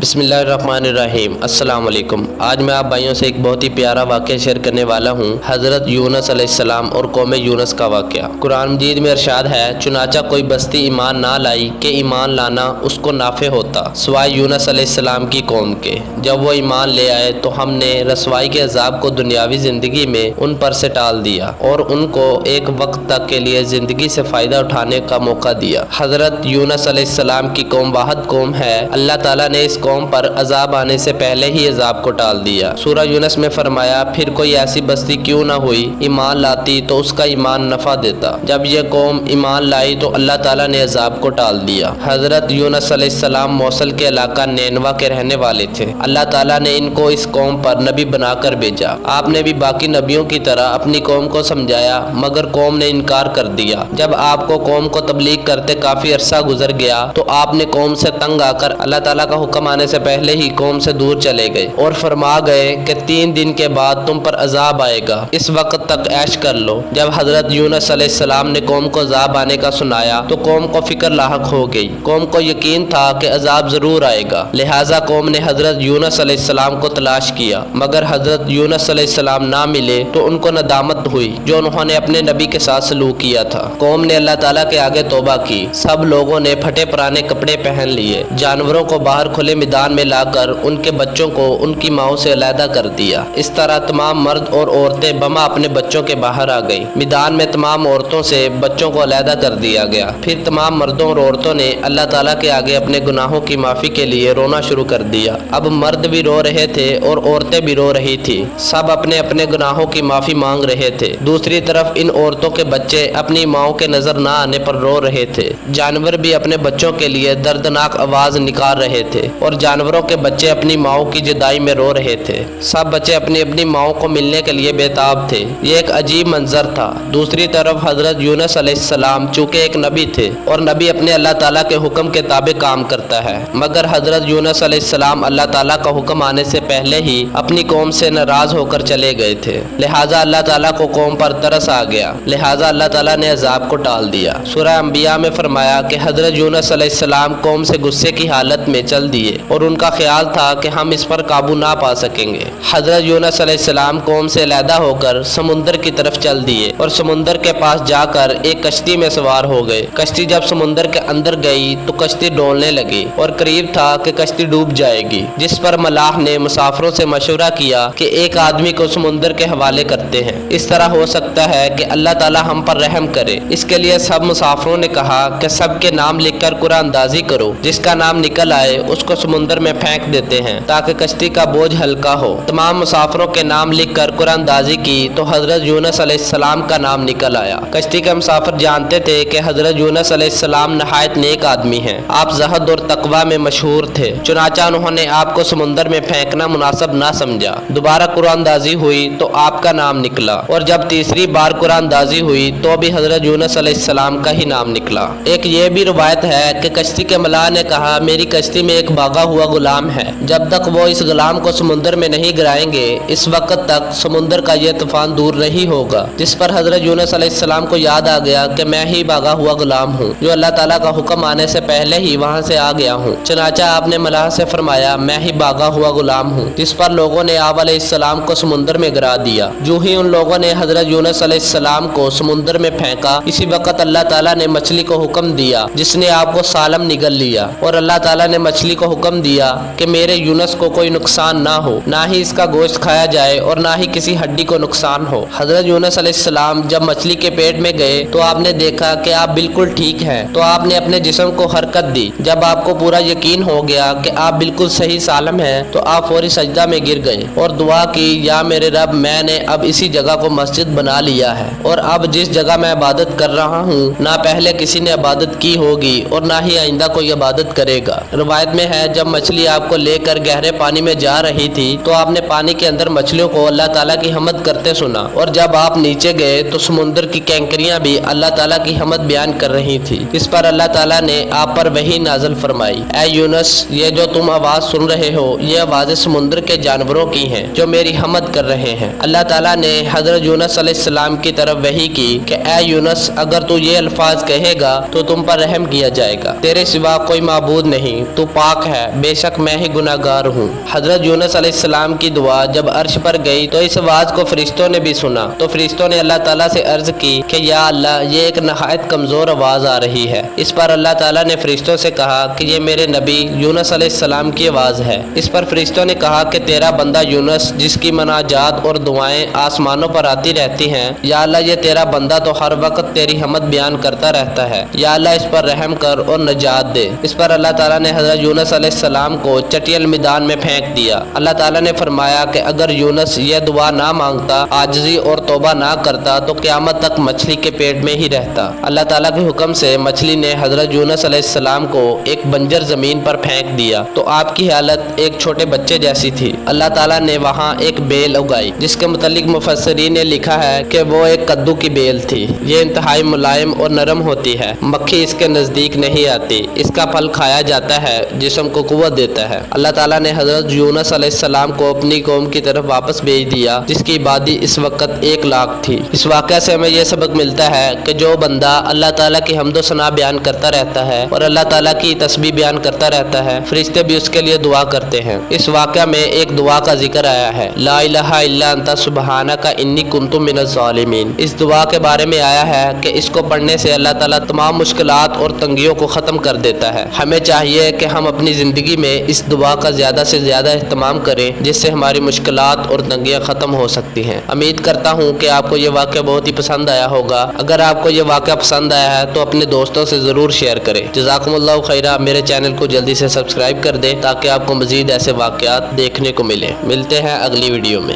بسم اللہ الرحمن الرحیم۔ السلام علیکم۔ آج میں آپ بھائیوں سے ایک بہت ہی پیارا واقعہ شیئر کرنے والا ہوں، حضرت یونس علیہ السلام اور قوم یونس کا واقعہ۔ قرآن مجید میں ارشاد ہے، چنانچہ کوئی بستی ایمان نہ لائی کہ ایمان لانا اس کو نافع ہوتا سوائے یونس علیہ السلام کی قوم کے۔ جب وہ ایمان لے آئے تو ہم نے رسوائی کے عذاب کو دنیاوی زندگی میں ان پر سے ٹال دیا اور ان کو ایک وقت تک کے لیے زندگی سے فائدہ اٹھانے کا موقع دیا۔ حضرت یونس علیہ السلام کی قوم واحد قوم ہے۔ اللہ تعالیٰ نے اس قوم پر عذاب آنے سے پہلے ہی عذاب کو ٹال دیا۔ سورہ یونس میں فرمایا، پھر کوئی ایسی بستی کیوں نہ ہوئی ایمان لاتی تو اس کا ایمان نفع دیتا۔ جب یہ قوم ایمان لائی تو اللہ تعالیٰ نے عذاب کو ٹال دیا۔ حضرت یونس علیہ السلام موصل کے علاقہ نینوا کے رہنے والے تھے۔ اللہ تعالیٰ نے ان کو اس قوم پر نبی بنا کر بھیجا۔ آپ نے بھی باقی نبیوں کی طرح اپنی قوم کو سمجھایا، مگر قوم نے انکار کر دیا۔ جب آپ کو قوم کو تبلیغ کرتے کافی عرصہ گزر گیا تو آپ نے قوم سے تنگ آ کر اللہ تعالیٰ کا حکم آنے سے پہلے ہی قوم سے دور چلے گئے اور فرما گئے کہ 3 دن کے بعد تم پر عذاب آئے گا، اس وقت تک عیش کر لو۔ جب حضرت یونس علیہ السلام نے قوم کو عذاب آنے کا سنایا تو قوم کو فکر لاحق ہو گئی۔ قوم کو یقین تھا کہ عذاب ضرور آئے گا، لہٰذا قوم نے حضرت یونس علیہ السلام کو تلاش کیا، مگر حضرت یونس علیہ السلام نہ ملے تو ان کو ندامت ہوئی جو انہوں نے اپنے نبی کے ساتھ سلوک کیا تھا۔ قوم نے اللہ تعالیٰ کے آگے توبہ کی۔ سب لوگوں نے پھٹے پرانے کپڑے پہن لیے، جانوروں کو باہر کھلے میدان میں لا کر ان کے بچوں کو ان کی ماؤں سے علیحدہ کر دیا۔ اس طرح تمام مرد اور عورتیں بما اپنے بچوں کے باہر آ گئیں۔ میدان میں تمام عورتوں سے بچوں کو علیحدہ کر دیا گیا۔ پھر تمام مردوں اور عورتوں نے اللہ تعالیٰ کے آگے اپنے گناہوں کی معافی کے لیے رونا شروع کر دیا۔ اب مرد بھی رو رہے تھے اور عورتیں بھی رو رہی تھی۔ سب اپنے اپنے گناہوں کی معافی مانگ رہے تھے۔ دوسری طرف ان عورتوں کے بچے اپنی ماؤں کے نظر نہ آنے پر رو رہے تھے۔ جانور بھی اپنے بچوں کے لیے دردناک آواز نکال رہے تھے اور جانوروں کے بچے اپنی ماؤں کی جدائی میں رو رہے تھے۔ سب بچے اپنی اپنی ماؤں کو ملنے کے لیے بےتاب تھے۔ یہ ایک عجیب منظر تھا۔ دوسری طرف حضرت یونس علیہ السلام چونکہ ایک نبی تھے اور نبی اپنے اللہ تعالیٰ کے حکم کے تابع کام کرتا ہے، مگر حضرت یونس علیہ السلام اللہ تعالیٰ کا حکم آنے سے پہلے ہی اپنی قوم سے ناراض ہو کر چلے گئے تھے، لہٰذا اللہ تعالیٰ کو قوم پر ترس آ گیا، لہٰذا اللہ تعالیٰ نے عذاب کو ٹال دیا۔ سورہ انبیاء میں فرمایا کہ حضرت یونس علیہ السلام قوم سے غصے کی حالت میں چل دیے اور ان کا خیال تھا کہ ہم اس پر قابو نہ پا سکیں گے۔ حضرت یونس علیہ السلام قوم سے علیحدہ ہو کر سمندر کی طرف چل دیے اور سمندر کے پاس جا کر ایک کشتی میں سوار ہو گئے۔ کشتی جب سمندر کے اندر گئی تو کشتی ڈولنے لگی اور قریب تھا کہ کشتی ڈوب جائے گی، جس پر ملاح نے مسافروں سے مشورہ کیا کہ ایک آدمی کو سمندر کے حوالے کرتے ہیں، اس طرح ہو سکتا ہے کہ اللہ تعالیٰ ہم پر رحم کرے۔ اس کے لیے سب مسافروں نے کہا کہ سب کے نام لکھ کر قرآن اندازی کرو، جس کا نام نکل آئے اس کو سمندر میں پھینک دیتے ہیں تاکہ کشتی کا بوجھ ہلکا ہو۔ تمام مسافروں کے نام لکھ کر قرآن اندازی کی تو حضرت یونس علیہ السلام کا نام نکل آیا۔ کشتی کے مسافر جانتے تھے کہ حضرت یونس علیہ السلام نہایت نیک آدمی ہیں، آپ زہد اور تقوی میں مشہور تھے، چنانچہ انہوں نے آپ کو سمندر میں پھینکنا مناسب نہ سمجھا۔ دوبارہ قرآن اندازی ہوئی تو آپ کا نام نکلا اور جب تیسری بار قرآن اندازی ہوئی تو بھی حضرت یونس علیہ السلام کا ہی نام نکلا۔ ایک یہ بھی روایت ہے کہ کشتی کے ملاح نے کہا، میری کشتی میں ایک بھاگا ہوا غلام ہے، جب تک وہ اس غلام کو سمندر میں نہیں گرائیں گے اس وقت تک سمندر کا یہ طوفان دور نہیں ہوگا۔ جس پر حضرت یونس علیہ السلام کو یاد آ گیا کہ میں ہی بھاگا ہوا غلام ہوں جو اللہ تعالیٰ کا حکم آنے سے پہلے ہی وہاں سے آ گیا ہوں۔ چنانچہ آپ نے ملاح سے فرمایا، میں ہی بھاگا ہوا غلام ہوں، جس پر لوگوں نے آپ علیہ السلام کو سمندر میں گرا دیا۔ جو ہی ان لوگوں نے حضرت یونس علیہ السلام کو سمندر میں پھینکا، اسی وقت اللہ تعالیٰ نے مچھلی کو حکم دیا جس نے آپ کو سالم نگل لیا، اور اللہ تعالیٰ نے مچھلی کو حکم دیا کہ میرے یونس کو کوئی نقصان نہ ہو، نہ ہی اس کا گوشت کھایا جائے اور نہ ہی کسی ہڈی کو نقصان ہو۔ حضرت یونس علیہ السلام جب مچھلی کے پیٹ میں گئے تو آپ نے دیکھا کہ آپ بالکل ٹھیک ہیں، تو آپ نے اپنے جسم کو حرکت دی۔ جب آپ کو پورا یقین ہو گیا کہ آپ بالکل صحیح سالم ہیں تو آپ فوری سجدہ میں گر گئے اور دعا کی، یا میرے رب، میں نے اب اسی جگہ کو مسجد بنا لیا ہے اور اب جس جگہ میں عبادت کر رہا ہوں نہ پہلے کسی نے عبادت کی ہوگی اور نہ ہی آئندہ کوئی عبادت کرے گا۔ روایت میں ہے جب مچھلی آپ کو لے کر گہرے پانی میں جا رہی تھی تو آپ نے پانی کے اندر مچھلیوں کو اللہ تعالیٰ کی حمد کرتے سنا، اور جب آپ نیچے گئے تو سمندر کی کینکریاں بھی اللہ تعالیٰ کی حمد بیان کر رہی تھی۔ اس پر اللہ تعالیٰ نے آپ پر وحی نازل فرمائی، اے یونس، یہ جو تم آواز سن رہے ہو یہ آوازیں سمندر کے جانوروں کی ہیں جو میری حمد کر رہے ہیں۔ اللہ تعالیٰ نے حضرت یونس علیہ السلام کی طرف وحی کی کہ اے یونس، اگر تو یہ الفاظ کہے گا تو تم پر رحم کیا جائے گا، تیرے سوا کوئی معبود نہیں، تو پاک ہے، بے شک میں ہی گناہگار ہوں۔ حضرت یونس علیہ السلام کی دعا جب عرش پر گئی تو اس آواز کو فرشتوں نے بھی سنا، تو فرشتوں نے اللہ تعالیٰ سے عرض کی کہ یا اللہ، یہ ایک نہایت کمزور آواز آ رہی ہے۔ اس پر اللہ تعالیٰ نے فرشتوں سے کہا کہ یہ میرے نبی یونس علیہ السلام کی آواز ہے۔ اس پر فرشتوں نے کہا کہ تیرا بندہ یونس، جس کی مناجات اور دعائیں آسمانوں پر آتی رہتی ہیں، یا اللہ یہ تیرا بندہ تو ہر وقت تیری حمد بیان کرتا رہتا ہے، یا اللہ اس پر رحم کر اور نجات دے۔ اس پر اللہ تعالیٰ نے حضرت یونس علیہ السلام کو چٹیل میدان میں پھینک دیا۔ اللہ تعالیٰ نے فرمایا کہ اگر یونس یہ دعا نہ مانگتا، عاجزی اور توبہ نہ کرتا تو قیامت تک مچھلی کے پیٹ میں ہی رہتا۔ اللہ تعالیٰ کے حکم سے مچھلی نے حضرت یونس علیہ السلام کو ایک بنجر زمین پر پھینک دیا تو آپ کی حالت ایک چھوٹے بچے جیسی تھی۔ اللہ تعالیٰ نے وہاں ایک بیل اگائی، جس کے متعلق مفسرین نے لکھا ہے کہ وہ ایک کدو کی بیل تھی۔ یہ انتہائی ملائم اور نرم ہوتی ہے، مکھی اس کے نزدیک نہیں آتی، اس کا پھل کھایا جاتا ہے، جسم کو قوت دیتا ہے۔ اللہ تعالیٰ نے حضرت یونس علیہ السلام کو اپنی قوم کی طرف واپس بھیج دیا، جس کی آبادی اس وقت 1 لاکھ تھی۔ اس واقعہ سے ہمیں یہ سبق ملتا ہے کہ جو بندہ اللہ تعالیٰ کی حمد و ثنا بیان کرتا رہتا ہے اور اللہ تعالیٰ کی تسبیح بیان کرتا رہتا ہے، فرشتے بھی اس کے لیے دعا کرتے ہیں۔ اس واقعہ میں ایک دعا کا ذکر آیا ہے، لا الہ الا انت سبحانک انی کنت من الظالمین۔ اس دعا کے بارے میں آیا ہے کہ اس کو پڑھنے سے اللہ تعالیٰ تمام مشکلات اور تنگیوں کو ختم کر دیتا ہے۔ ہمیں چاہیے کہ ہم اپنی زندگی میں اس دعا کا زیادہ سے زیادہ اہتمام کریں، جس سے ہماری مشکلات اور تنگیاں ختم ہو سکتی ہیں۔ امید کرتا ہوں کہ آپ کو یہ واقعہ بہت ہی پسند آیا ہوگا۔ اگر آپ کو یہ واقعہ پسند آیا ہے تو اپنے دوستوں سے ضرور شیئر کریں۔ جزاکم اللہ خیرہ۔ میرے چینل کو جلدی سے سبسکرائب کر دیں تاکہ آپ کو مزید ایسے واقعات دیکھنے کو ملیں۔ ملتے ہیں اگلی ویڈیو میں۔